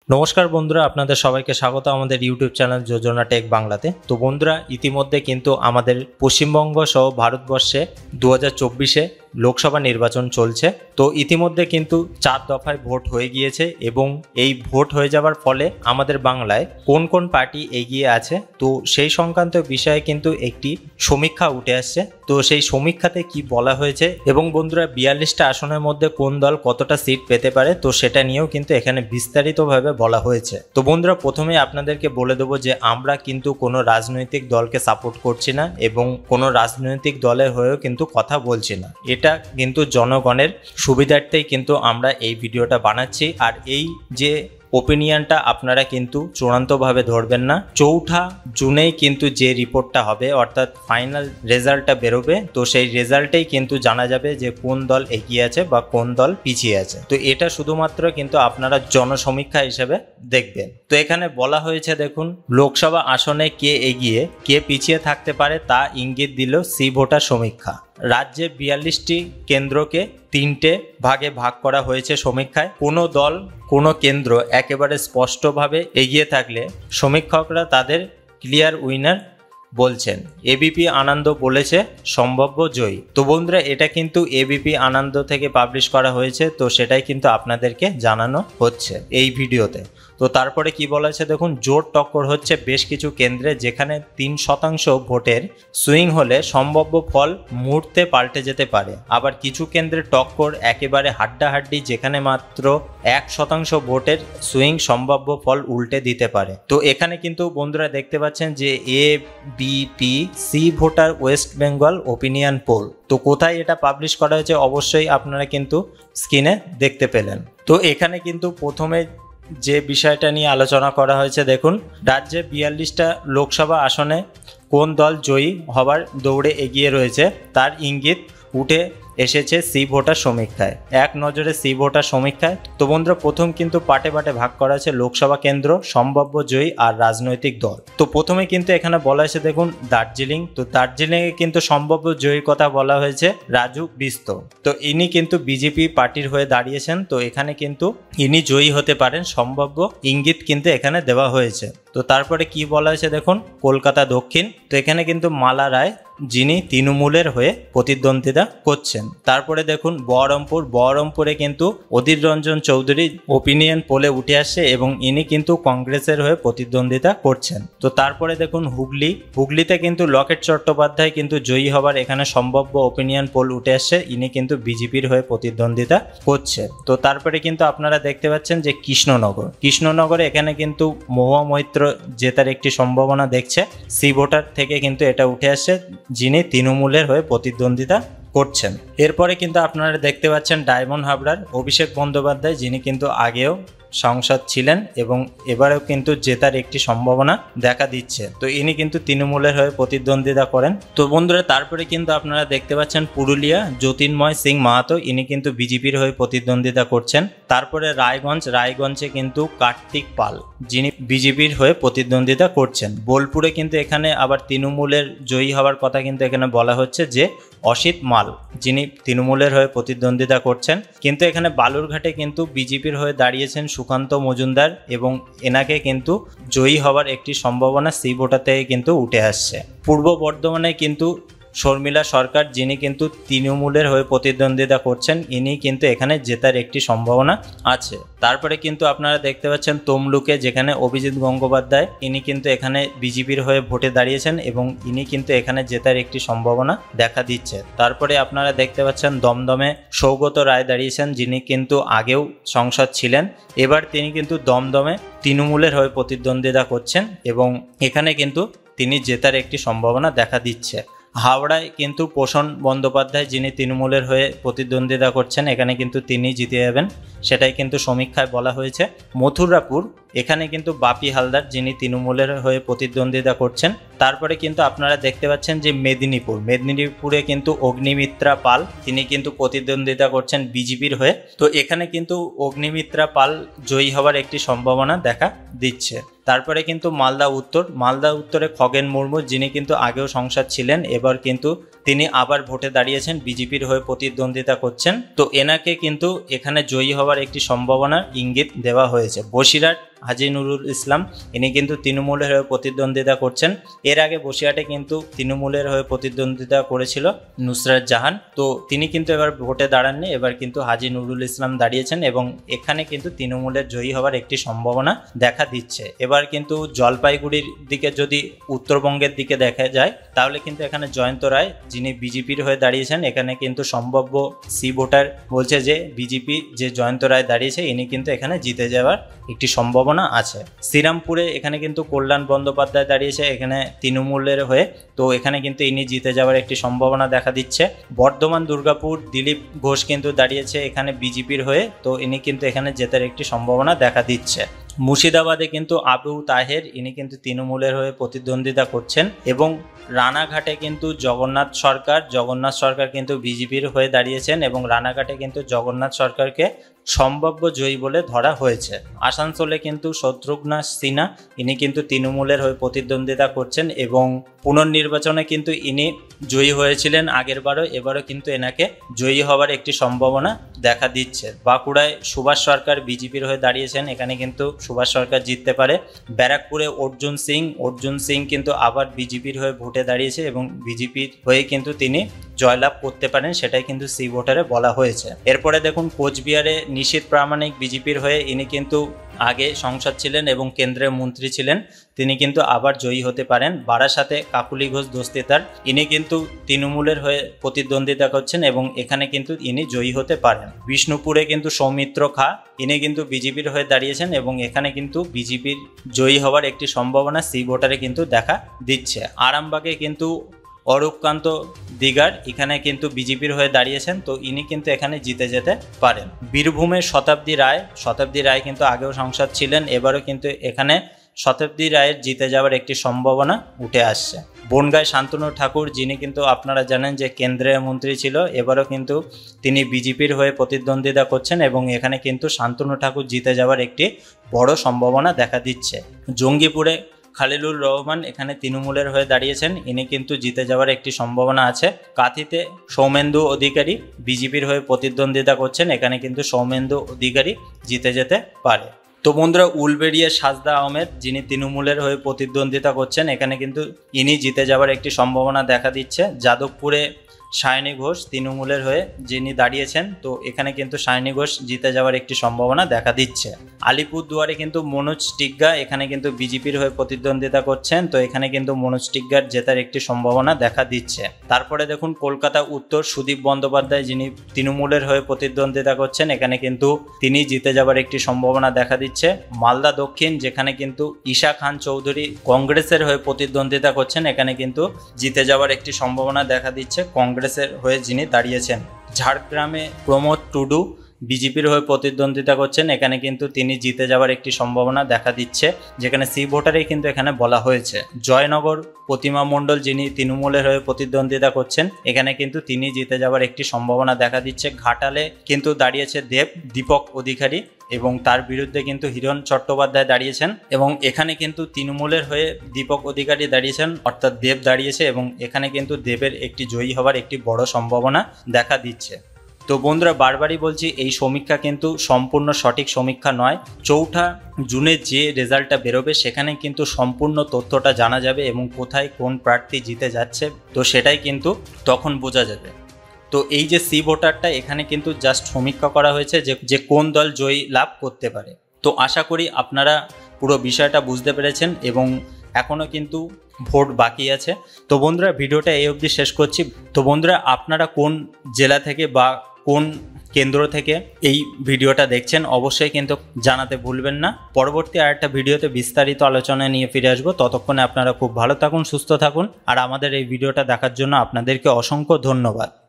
নমস্কার বন্ধুরা, আপনাদের সবাইকে স্বাগত আমাদের ইউটিউব চ্যানেল যোজনা টেক বাংলাতে। তো বন্ধুরা, ইতিমধ্যে কিন্তু আমাদের পশ্চিমবঙ্গ সহ ভারতবর্ষে 2024-এ লোকসভা নির্বাচন চলছে। তো ইতিমধ্যে কিন্তু 4 দফায় ভোট হয়ে গিয়েছে এবং এই ভোট হয়ে যাওয়ার ফলে আমাদের বাংলায় কোন কোন পার্টি এগিয়ে আছে তো সেই সংক্রান্ত বিষয়ে কিন্তু একটি সমীক্ষা উঠে আসছে। তো সেই সমীক্ষাতে কি বলা হয়েছে এবং বন্ধুরা 42টা আসনের মধ্যে কোন দল কতটা সিট পেতে পারে তো সেটা নিয়েও কিন্তু এখানে বিস্তারিতভাবে বলা হয়েছে। তো বন্ধুরা, প্রথমে আপনাদেরকে বলে দেবো যে আমরা কিন্তু কোনো রাজনৈতিক দলকে সাপোর্ট করছি না এবং কোনো রাজনৈতিক দলের হয়েও কিন্তু কথা বলছি না। এটা কিন্তু জনগণের সুবিধার্থেই কিন্তু আমরা এই ভিডিওটা বানাচ্ছি। আর এই যে ওপিনিয়নটা আপনারা কিন্তু চূড়ান্তভাবে ধরবেন না। 4 জুনেই কিন্তু যে রিপোর্টটা হবে অর্থাৎ ফাইনাল রেজাল্টটা বেরোবে, তো সেই রেজাল্টেই কিন্তু জানা যাবে যে কোন দল এগিয়ে আছে বা কোন দল পিছিয়ে আছে। তো এটা শুধুমাত্র কিন্তু আপনারা জনসমীক্ষা হিসেবে দেখবেন। তো এখানে বলা হয়েছে, দেখুন, লোকসভা আসনে কে এগিয়ে কে পিছিয়ে থাকতে পারে তা ইঙ্গিত দিল সি ভোটার সমীক্ষা। রাজ্যে 42টি কেন্দ্রকে 3টে ভাগে ভাগ করা হয়েছে সমীক্ষায়। কোনো দল কোনো কেন্দ্র একেবারে স্পষ্টভাবে এগিয়ে থাকলে সমীক্ষকরা তাদের ক্লিয়ার উইনার বলছেন। এবিপি আনন্দ বলেছে সম্ভাব্য জয়ী। তো বন্ধুরা, এটা কিন্তু এবিপি আনন্দ থেকে পাবলিশ করা হয়েছে, তো সেটাই কিন্তু আপনাদেরকে জানানো হচ্ছে এই ভিডিওতে। তো তারপরে কি বলা হয়েছে, দেখুন, জোর টক্কর হচ্ছে বেশ কিছু কেন্দ্রে যেখানে 3% ভোটের সুইং হলে সম্ভাব্য ফল মুহূর্তে পাল্টে যেতে পারে। আবার কিছু কেন্দ্রে টক্কর একেবারে হাড্ডাহাড্ডি যেখানে মাত্র 1% ভোটের সুইং সম্ভাব্য ফল উল্টে দিতে পারে। তো এখানে কিন্তু বন্ধুরা দেখতে পাচ্ছেন যে ABP C Voter West Bengal opinion poll. তো কোথায় এটা পাবলিশ করা হয়েছে অবশ্যই আপনারা কিন্তু স্ক্রিনে দেখতে পেলেন। তো এখানে কিন্তু প্রথমে যে বিষয়টা নিয়ে আলোচনা করা হয়েছে, দেখুন, রাজ্যে 42টা লোকসভা আসনে কোন দল জয়ী হবার দৌড়ে এগিয়ে রয়েছে তার ইঙ্গিত উঠে এসেছে সি ভোটার সমীক্ষায়। এক নজরে সি ভোটার সমীক্ষায়। তো বন্ধুরা, প্রথম কিন্তু পাটে পাটে ভাগ করা আছে লোকসভা কেন্দ্র, সম্ভাব্য জয়ী আর রাজনৈতিক দল। তো প্রথমে কিন্তু এখানে বলা হয়েছে, দেখুন, দার্জিলিং। তো দার্জিলিংয়ে কিন্তু সম্ভাব্য জয়ীর কথা বলা হয়েছে রাজু বিস্ত। তো ইনি কিন্তু বিজেপি পার্টির হয়ে দাঁড়িয়েছেন। তো এখানে কিন্তু ইনি জয়ী হতে পারেন, সম্ভাব্য ইঙ্গিত কিন্তু এখানে দেওয়া হয়েছে। তো তারপরে কি বলা হয়েছে, দেখুন, কলকাতা দক্ষিণ। তো এখানে কিন্তু মালা রায় যিনি তৃণমূলের হয়ে প্রতিদ্বন্দ্বিতা করছেন। তারপরে দেখুন বহরমপুরে কিন্তু অধীর রঞ্জন চৌধুরী ওপিনিয়ন পোলে উঠে আসছে এবং ইনি কিন্তু কংগ্রেসের হয়ে প্রতিদ্বন্দ্বিতা করছেন। তো তারপরে দেখুন হুগলিতে কিন্তু লকেট চট্টোপাধ্যায় কিন্তু জয়ী হবার এখানে সম্ভাব্য ওপিনিয়ন পোল উঠে আসছে, ইনি কিন্তু বিজেপির হয়ে প্রতিদ্বন্দ্বিতা করছে। তো তারপরে কিন্তু আপনারা দেখতে পাচ্ছেন যে কৃষ্ণনগরে এখানে কিন্তু মহুয়া মৈত্র জেতার একটি সম্ভাবনা দেখছে। সি ভোটার থেকে কিন্তু এটা উঠে আসছে যিনি তৃণমূলের হয়ে প্রতিদ্বন্দ্বিতা করছেন। এরপরে কিন্তু আপনারা দেখতে পাচ্ছেন ডায়মন্ড হাবড়ার অভিষেক বন্দ্যোপাধ্যায়, যিনি কিন্তু আগেও সংসদ ছিলেন এবং এবারেও কিন্তু জেতার একটি সম্ভাবনা দেখা দিচ্ছে। তো ইনি কিন্তু তৃণমূলের হয়ে প্রতিদ্বন্দ্বিতা করেন। তো বন্ধুরা, তারপরে কিন্তু আপনারা দেখতে পাচ্ছেন পুরুলিয়া জ্যোতির্ময় সিং মাহাতো, ইনি কিন্তু বিজেপির হয়ে প্রতিদ্বন্দ্বিতা করছেন। তারপরে রায়গঞ্জে কিন্তু কার্তিক পাল, যিনি বিজেপির হয়ে প্রতিদ্বন্দ্বিতা করছেন। বোলপুরে কিন্তু এখানে আবার তৃণমূলের জয়ী হওয়ার কথা কিন্তু এখানে বলা হচ্ছে যে অসিত মাল, যিনি তৃণমূলের হয়ে প্রতিদ্বন্দ্বিতা করছেন। কিন্তু এখানে বালুরঘাটে কিন্তু বিজেপির হয়ে দাঁড়িয়েছেন সুকান্ত মজুমদার এবং এনাকে কিন্তু জয়ী হওয়ার একটি সম্ভাবনা সি ভোটার থেকে কিন্তু উঠে আসছে। পূর্ব বর্ধমানে কিন্তু শর্মিলা সরকার, যিনি কিন্তু তৃণমূলের হয়ে প্রতিদ্বন্দ্বিতা করছেন, ইনি কিন্তু এখানে জেতার একটি সম্ভাবনা আছে। তারপরে কিন্তু আপনারা দেখতে পাচ্ছেন তমলুকে, যেখানে অভিজিৎ গঙ্গোপাধ্যায়, ইনি কিন্তু এখানে বিজেপির হয়ে ভোটে দাঁড়িয়েছেন এবং ইনি কিন্তু এখানে জেতার একটি সম্ভাবনা দেখা দিচ্ছে। তারপরে আপনারা দেখতে পাচ্ছেন দমদমে সৌগত রায় দাঁড়িয়েছেন, যিনি কিন্তু আগেও সংসদ ছিলেন। এবার তিনি কিন্তু দমদমে তৃণমূলের হয়ে প্রতিদ্বন্দ্বিতা করছেন এবং এখানে কিন্তু তিনি জেতার একটি সম্ভাবনা দেখা দিচ্ছে। হাওড়ায় কিন্তু পোষণ বন্দ্যোপাধ্যায়, যিনি তৃণমূলের হয়ে প্রতিদ্বন্দ্বিতা করছেন, এখানে কিন্তু তিনি জিতে যাবেন, সেটাই কিন্তু সমীক্ষায় বলা হয়েছে। মথুরাপুর, এখানে কিন্তু বাপি হালদার, যিনি তৃণমূলের হয়ে প্রতিদ্বন্দ্বিতা করছেন। তারপরে কিন্তু আপনারা দেখতে পাচ্ছেন যে মেদিনীপুরে কিন্তু অগ্নিমিত্রা পাল, তিনি কিন্তু প্রতিদ্বন্দ্বিতা করছেন বিজেপির হয়ে। তো এখানে কিন্তু অগ্নিমিত্রা পাল জয়ী হওয়ার একটি সম্ভাবনা দেখা দিচ্ছে। তারপরে কিন্তু মালদা উত্তরে খগেন মুর্মু, যিনি কিন্তু আগেও সংসদ ছিলেন, এবার কিন্তু তিনি আবার ভোটে দাঁড়িয়েছেন, বিজেপির হয়ে প্রতিদ্বন্দ্বিতা করছেন। তো এনাকে কিন্তু এখানে জয়ী হওয়ার একটি সম্ভাবনার ইঙ্গিত দেওয়া হয়েছে। হাজী নুরুল ইসলাম, ইনি কিন্তু তৃণমূলের হয়ে প্রতিদ্বন্দ্বিতা করছেন। এর আগে বসিরহাটে কিন্তু তৃণমূলের হয়ে প্রতিদ্বন্দ্বিতা করেছিল নুসরাত জাহান, তো তিনি কিন্তু এবার ভোটে দাঁড়াননি, এবার কিন্তু হাজী নুরুল ইসলাম দাঁড়িয়েছেন এবং এখানে কিন্তু তৃণমূলের জয়ী হওয়ার একটি সম্ভাবনা দেখা দিচ্ছে। এবার কিন্তু জলপাইগুড়ির দিকে যদি উত্তরবঙ্গের দিকে দেখা যায় তাহলে কিন্তু এখানে জয়ন্ত রায়, যিনি বিজেপির হয়ে দাঁড়িয়েছেন, এখানে কিন্তু সম্ভাব্য সি ভোটার বলছে যে বিজেপি যে জয়ন্ত রায় দাঁড়িয়েছে ইনি কিন্তু এখানে জিতে যাওয়ার একটি সম্ভাবনা আছে। শ্রীরামপুরে এখানে কিন্তু কল্যাণ বন্দ্যোপাধ্যায় দাঁড়িয়েছে এখানে তৃণমূলের হয়ে, তো এখানে কিন্তু ইনি জিতে যাওয়ার একটি সম্ভাবনা দেখা দিচ্ছে। বর্ধমান দুর্গাপুর দিলীপ ঘোষ কিন্তু দাঁড়িয়েছে এখানে বিজেপির হয়ে, তো ইনি কিন্তু এখানে জেতার একটি সম্ভাবনা দেখা দিচ্ছে। মুর্শিদাবাদে কিন্তু আবু তাহের, ইনি কিন্তু তৃণমূলের হয়ে প্রতিদ্বন্দ্বিতা করছেন এবং রানাঘাটে কিন্তু জগন্নাথ সরকার কিন্তু বিজেপির হয়ে দাঁড়িয়েছেন এবং রানাঘাটে কিন্তু জগন্নাথ সরকারকে সম্ভাব্য জয়ী বলে ধরা হয়েছে। আসানসোলে কিন্তু শত্রুঘ্না সিনহা, ইনি কিন্তু তৃণমূলের হয়ে প্রতিদ্বন্দ্বিতা করছেন এবং পুনর্নির্বাচনে কিন্তু ইনি জয়ী হয়েছিলেন আগেরবারও, এবারও কিন্তু এনাকে জয়ী হওয়ার একটি সম্ভাবনা দেখা দিচ্ছে। বাঁকুড়ায় সুভাষ সরকার বিজেপির হয়ে দাঁড়িয়েছেন, এখানে কিন্তু সুভাষ সরকার জিততে পারে। ব্যারাকপুরে অর্জুন সিং কিন্তু আবার বিজেপির হয়ে ভোটে দাঁড়িয়েছে এবং বিজেপির হয়ে কিন্তু তিনি জয়লাভ করতে পারেন, সেটাই কিন্তু সি ভোটারে বলা হয়েছে। এরপরে দেখুন কোচবিহারে নিশীথ প্রামাণিক বিজেপির হয়ে, ইনি কিন্তু আগে সংসদ ছিলেন এবং কেন্দ্রের মন্ত্রী ছিলেন, তিনি কিন্তু আবার জয়ী হতে পারেন। বারাসাতে কাকুলি ঘোষ দস্তিদার, ইনি কিন্তু তৃণমূলের হয়ে প্রতিদ্বন্দ্বিতা করছেন এবং এখানে কিন্তু ইনি জয়ী হতে পারেন। বিষ্ণুপুরে কিন্তু সৌমিত্র খা, ইনি কিন্তু বিজেপির হয়ে দাঁড়িয়েছেন এবং এখানে কিন্তু বিজেপির জয়ী হওয়ার একটি সম্ভাবনা সি ভোটারে কিন্তু দেখা দিচ্ছে। আরামবাগে কিন্তু অরূপকান্ত দিগার, এখানে কিন্তু বিজেপির হয়ে দাঁড়িয়েছেন, তো ইনি কিন্তু এখানে জিতে যেতে পারেন। বীরভূমের শতাব্দী রায় কিন্তু আগেও সংসদ ছিলেন, এবারও কিন্তু এখানে শতাব্দী রায়ের জিতে যাওয়ার একটি সম্ভাবনা উঠে আসছে। বনগাঁয় শান্তনু ঠাকুর, যিনি কিন্তু আপনারা জানেন যে কেন্দ্রের মন্ত্রী ছিল, এবারও কিন্তু তিনি বিজেপির হয়ে প্রতিদ্বন্দ্বিতা করছেন এবং এখানে কিন্তু শান্তনু ঠাকুর জিতে যাওয়ার একটি বড় সম্ভাবনা দেখা দিচ্ছে। জঙ্গিপুরে খালিলুর রহমান, এখানে তৃণমূলের হয়ে দাঁড়িয়েছেন, ইনি কিন্তু জিতে যাওয়ার একটি সম্ভাবনা আছে। কাঁথিতে সৌমেন্দু অধিকারী বিজেপির হয়ে প্রতিদ্বন্দ্বিতা করছেন, এখানে কিন্তু সৌমেন্দু অধিকারী জিতে যেতে পারে। তো বন্ধুরা, উলবেড়িয়া সাজদা আহমেদ, যিনি তৃণমূলের হয়ে প্রতিদ্বন্দ্বিতা করছেন, এখানে কিন্তু ইনি জিতে যাওয়ার একটি সম্ভাবনা দেখা দিচ্ছে। যাদবপুরে সায়নী ঘোষ তৃণমূলের হয়ে যিনি দাঁড়িয়েছেন, তো এখানে কিন্তু সায়নী ঘোষ জিতে যাওয়ার একটি সম্ভাবনা দেখা দিচ্ছে। আলিপুরদুয়ারে কিন্তু মনোজ টিগ্গা, এখানে কিন্তু বিজেপির হয়ে প্রতিদ্বন্দ্বিতা করছেন, তো এখানে কিন্তু মনোজ টিগ্গার জেতার একটি সম্ভাবনা দেখা দিচ্ছে। তারপরে দেখুন কলকাতা উত্তর সুদীপ বন্দ্যোপাধ্যায়, যিনি তৃণমূলের হয়ে প্রতিদ্বন্দ্বিতা করছেন, এখানে কিন্তু তিনি জিতে যাওয়ার একটি সম্ভাবনা দেখা দিচ্ছে। মালদা দক্ষিণ, যেখানে কিন্তু ঈশা খান চৌধুরী কংগ্রেসের হয়ে প্রতিদ্বন্দ্বিতা করছেন, এখানে কিন্তু জিতে যাওয়ার একটি সম্ভাবনা দেখা দিচ্ছে কংগ্রেসের হয়ে যিনি দাঁড়িয়েছেন। ঝাড়গ্রামে প্রমোদ টুডু বিজেপির হয়ে প্রতিদ্বন্দ্বিতা করছেন, এখানে কিন্তু তিনি জিতে যাওয়ার একটি সম্ভাবনা দেখা দিচ্ছে, যেখানে সি ভোটারেই কিন্তু এখানে বলা হয়েছে। জয়নগর প্রতিমা মণ্ডল, যিনি তৃণমূলের হয়ে প্রতিদ্বন্দ্বিতা করছেন, এখানে কিন্তু তিনি জিতে যাওয়ার একটি সম্ভাবনা দেখা দিচ্ছে। ঘাটালে কিন্তু দাঁড়িয়েছে দীপক অধিকারী এবং তার বিরুদ্ধে কিন্তু হিরণ চট্টোপাধ্যায় দাঁড়িয়েছেন এবং এখানে কিন্তু তৃণমূলের হয়ে দীপক অধিকারী দাঁড়িয়েছেন, অর্থাৎ দেব দাঁড়িয়েছে এবং এখানে কিন্তু দেবের একটি জয়ী হওয়ার একটি বড় সম্ভাবনা দেখা দিচ্ছে। তো বন্ধুরা, বারবারই বলছি, এই সমীক্ষা কিন্তু সম্পূর্ণ সঠিক সমীক্ষা নয়। 4 জুনে যে রেজাল্টটা বেরোবে সেখানে কিন্তু সম্পূর্ণ তথ্যটা জানা যাবে এবং কোথায় কোন প্রার্থী জিতে যাচ্ছে, তো সেটাই কিন্তু তখন বোঝা যাবে। তো এই যে সি ভোটারটা, এখানে কিন্তু জাস্ট সমীক্ষা করা হয়েছে যে কোন দল জয়ী লাভ করতে পারে। তো আশা করি আপনারা পুরো বিষয়টা বুঝতে পেরেছেন এবং এখনও কিন্তু ভোট বাকি আছে। তো বন্ধুরা, ভিডিওটা এই অবধি শেষ করছি। তো বন্ধুরা, আপনারা কোন জেলা থেকে বা কোন কেন্দ্র থেকে এই ভিডিওটা দেখছেন অবশ্যই কিন্তু জানাতে ভুলবেন না। পরবর্তী আরেকটা ভিডিওতে বিস্তারিত আলোচনা নিয়ে ফিরে আসবো। ততক্ষণে আপনারা খুব ভালো থাকুন, সুস্থ থাকুন, আর আমাদের এই ভিডিওটা দেখার জন্য আপনাদেরকে অসংখ্য ধন্যবাদ।